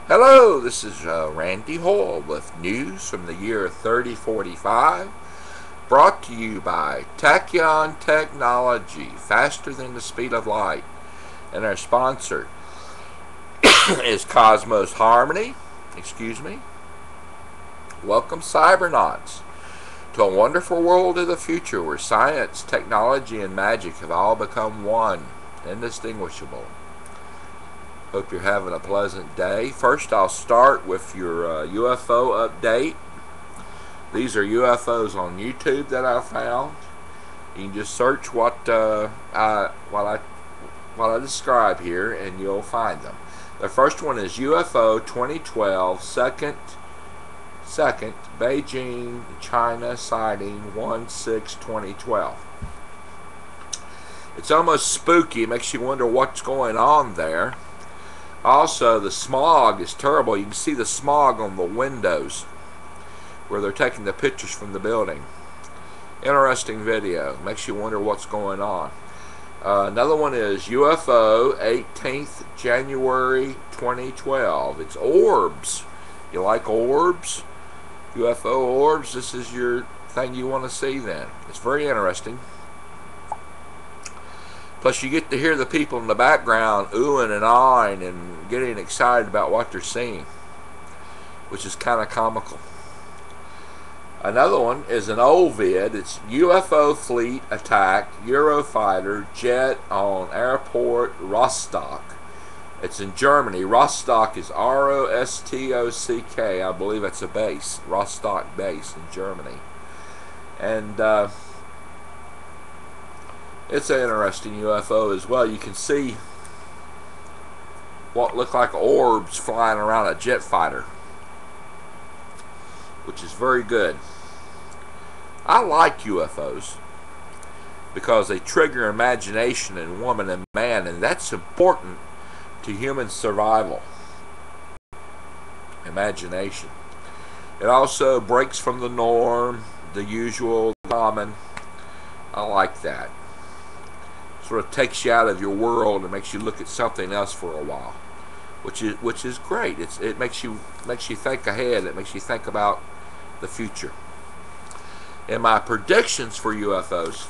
Hello, this is Randy Hoyle with news from the year 3045, brought to you by Tachyon Technology, faster than the speed of light. And our sponsor is Cosmos Harmony. Welcome, Cybernauts, to a wonderful world of the future where science, technology, and magic have all become one, indistinguishable. Hope you're having a pleasant day. First, I'll start with your UFO update. These are UFOs on YouTube that I found. You can just search what I describe here, and you'll find them. The first one is UFO 2012 second Beijing, China sighting 1/6/2012. It's almost spooky. It makes you wonder what's going on there. Also, the smog is terrible. You can see the smog on the windows where they're taking the pictures from the building. Interesting video. Makes you wonder what's going on. Another one is UFO 18th January 2012. It's orbs. You like orbs? UFO orbs? This is your thing you want to see then. It's very interesting. Plus, you get to hear the people in the background oohing and ahhing and getting excited about what they're seeing, which is kind of comical. Another one is an old vid. It's UFO fleet attack Eurofighter jet on airport Rostock. It's in Germany. Rostock is R-O-S-T-O-C-K. I believe it's a base, Rostock base in Germany. And it's an interesting UFO as well. You can see what look like orbs flying around a jet fighter, which is very good. I like UFOs because they trigger imagination in woman and man, and that's important to human survival. Imagination. It also breaks from the norm, the usual, common. I like that. Sort of takes you out of your world and makes you look at something else for a while, which is great. It makes you think ahead. It makes you think about the future. In my predictions for UFOs,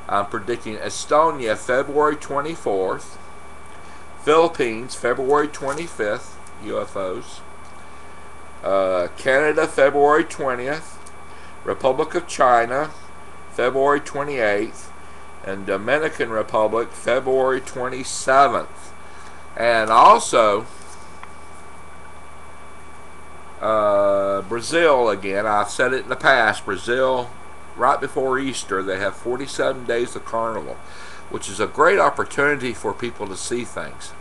I'm predicting Estonia February 24th, Philippines February 25th, UFOs, Canada February 20th, Republic of China February 28th, and Dominican Republic February 27th. And also Brazil again. I've said it in the past. Brazil, right before Easter, they have 47 days of carnival, which is a great opportunity for people to see things.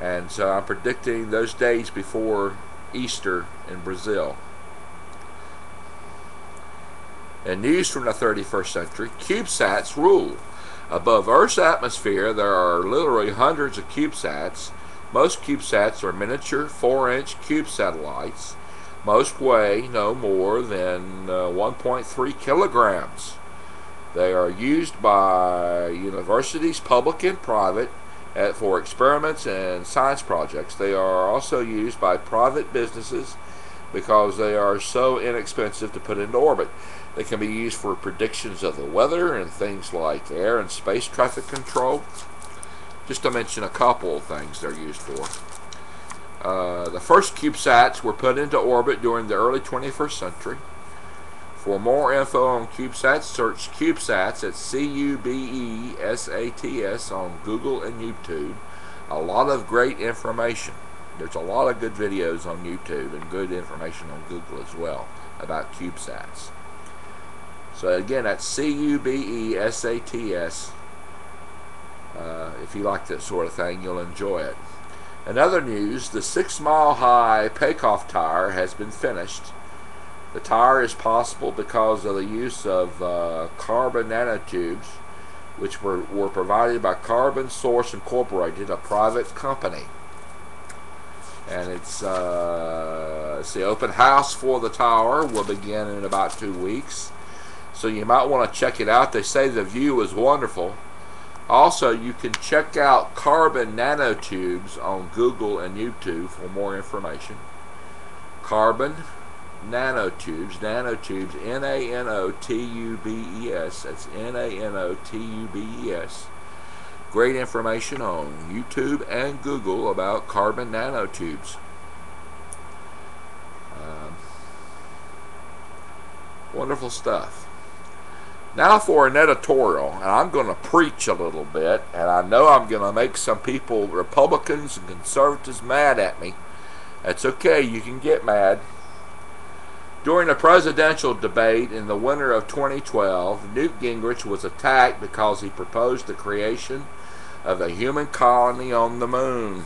And so I'm predicting those days before Easter in Brazil. And news from the 31st century, CubeSats rule. Above Earth's atmosphere, there are literally hundreds of CubeSats. Most CubeSats are miniature 4-inch cube satellites. Most weigh no more than 1.3 kilograms. They are used by universities, public and private, for experiments and science projects. They are also used by private businesses because they are so inexpensive to put into orbit. They can be used for predictions of the weather and things like air and space traffic control. Just to mention a couple of things they're used for. The first CubeSats were put into orbit during the early 21st century. For more info on CubeSats, search CubeSats at CUBESATS on Google and YouTube. A lot of great information. There's a lot of good videos on YouTube and good information on Google as well about CubeSats. So again, that's CUBESATS. If you like that sort of thing, you'll enjoy it. In other news, the 6-mile-high Peikoff Tower has been finished. The tower is possible because of the use of carbon nanotubes, which were provided by Carbon Source Incorporated, a private company. And it's the open house for the tower will begin in about 2 weeks. So you might want to check it out. They say the view is wonderful. Also, you can check out carbon nanotubes on Google and YouTube for more information. Carbon nanotubes, Nanotubes, that's Nanotubes. Great information on YouTube and Google about carbon nanotubes. Wonderful stuff. Now for an editorial, and I'm going to preach a little bit, and I know I'm going to make some people, Republicans and conservatives, mad at me. That's okay, you can get mad. During the presidential debate in the winter of 2012, Newt Gingrich was attacked because he proposed the creation of a human colony on the moon.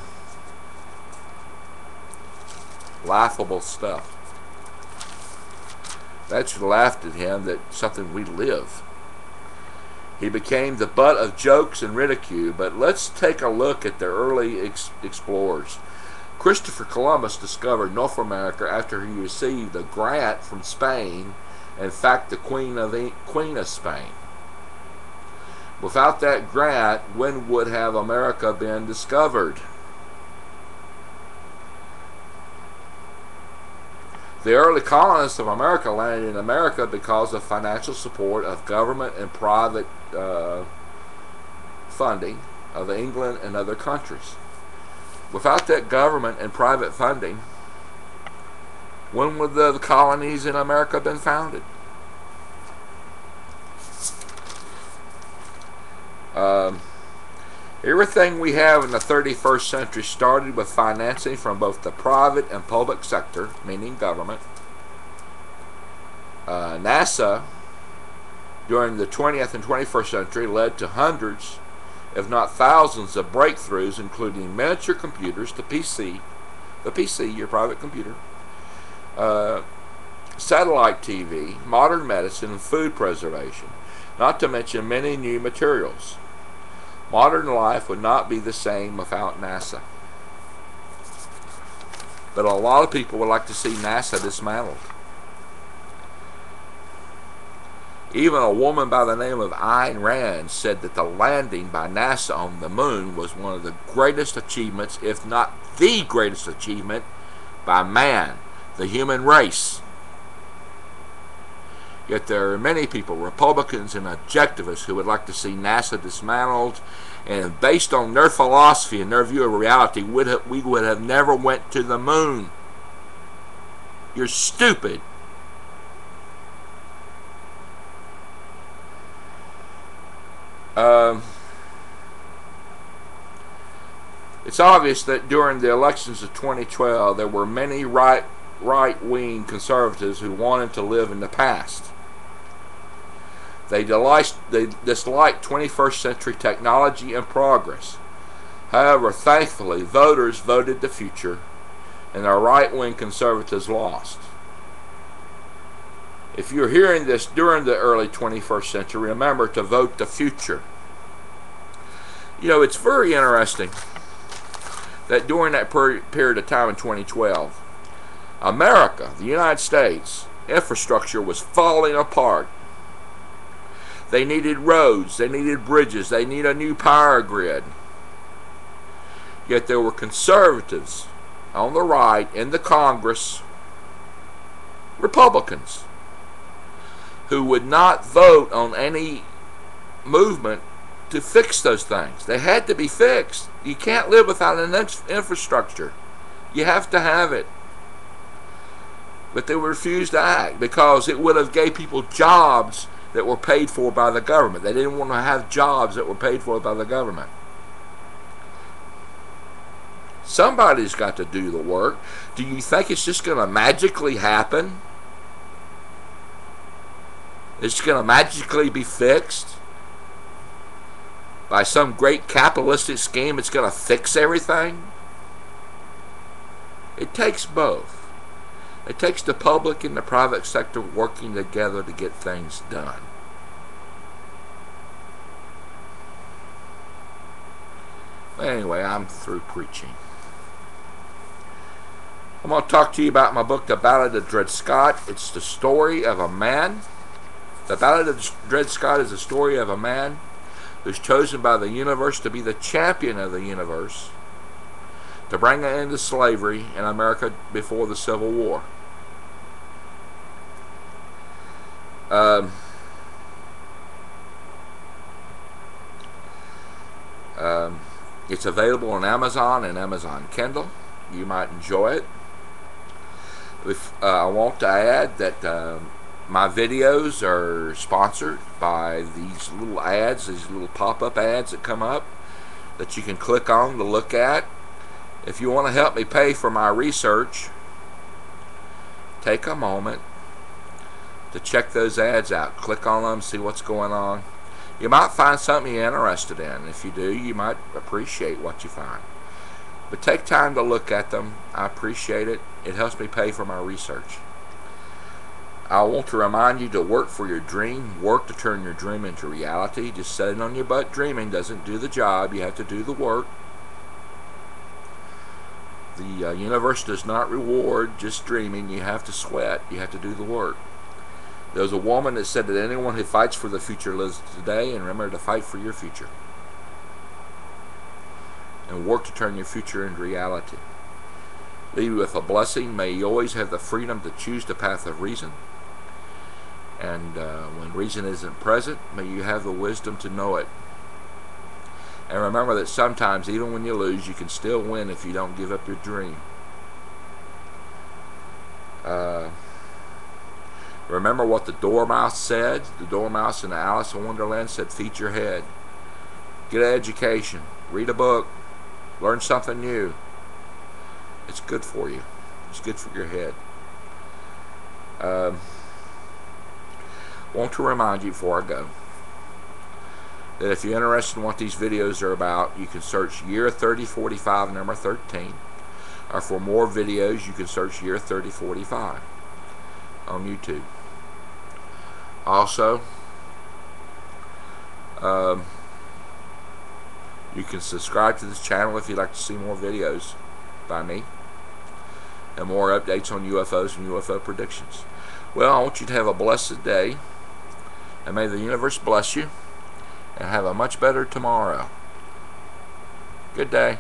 Laughable stuff. That's laughed at him, that something we live. He became the butt of jokes and ridicule, but let's take a look at the early explorers. Christopher Columbus discovered North America after he received a grant from Spain, in fact the Queen of Spain. Without that grant, when would have America been discovered? The early colonists of America landed in America because of financial support of government and private funding of England and other countries. Without that government and private funding, when would the colonies in America have been founded? Everything we have in the 31st century started with financing from both the private and public sector, meaning government. NASA, during the 20th and 21st century, led to hundreds, if not thousands, of breakthroughs, including miniature computers, the PC, your private computer, satellite TV, modern medicine, and food preservation, not to mention many new materials. Modern life would not be the same without NASA. But a lot of people would like to see NASA dismantled. Even a woman by the name of Ayn Rand said that the landing by NASA on the moon was one of the greatest achievements, if not the greatest achievement, by man, the human race. Yet there are many people, Republicans and objectivists, who would like to see NASA dismantled, and based on their philosophy and their view of reality, we would have never went to the moon. You're stupid. It's obvious that during the elections of 2012, there were many right-wing conservatives who wanted to live in the past. They disliked 21st century technology and progress. However, thankfully, voters voted the future, and our right-wing conservatives lost. If you're hearing this during the early 21st century, remember to vote the future. You know, it's very interesting that during that period of time in 2012, America, the United States, infrastructure was falling apart. They needed roads, they needed bridges, they needed a new power grid. Yet there were conservatives on the right in the Congress, Republicans, who would not vote on any movement to fix those things. They had to be fixed. You can't live without an infrastructure. You have to have it. But they refused to act because it would have gave people jobs that were paid for by the government. They didn't want to have jobs that were paid for by the government. Somebody's got to do the work. Do you think it's just going to magically happen? It's going to magically be fixed by some great capitalistic scheme? It's going to fix everything? It takes both. It takes the public and the private sector working together to get things done. Anyway, I'm through preaching. I'm going to talk to you about my book, The Ballad of Dred Scott. It's the story of a man. The Ballad of Dred Scott is the story of a man who's chosen by the universe to be the champion of the universe, to bring an end to slavery in America before the Civil War. It's available on Amazon and Amazon Kindle. You might enjoy it. I want to add that my videos are sponsored by these little ads, these little pop-up ads that come up that you can click on to look at. If you want to help me pay for my research, take a moment to check those ads out. Click on them, see what's going on. You might find something you're interested in. If you do, you might appreciate what you find. But take time to look at them. I appreciate it. It helps me pay for my research. I want to remind you to work for your dream. Work to turn your dream into reality. Just sitting on your butt dreaming doesn't do the job. You have to do the work. The universe does not reward just dreaming. You have to sweat. You have to do the work. There was a woman that said that anyone who fights for the future lives today, and remember to fight for your future. And work to turn your future into reality. Leave you with a blessing. May you always have the freedom to choose the path of reason. And when reason isn't present, may you have the wisdom to know it. And remember that sometimes, even when you lose, you can still win if you don't give up your dream. Remember what the Dormouse said? The Dormouse in Alice in Wonderland said, feed your head. Get an education. Read a book. Learn something new. It's good for you. It's good for your head. Want to remind you before I go that if you're interested in what these videos are about, you can search year 3045 number 13. Or for more videos, you can search year 3045 on YouTube. Also, you can subscribe to this channel if you'd like to see more videos by me and more updates on UFOs and UFO predictions. Well, I want you to have a blessed day, and may the universe bless you, and have a much better tomorrow. Good day.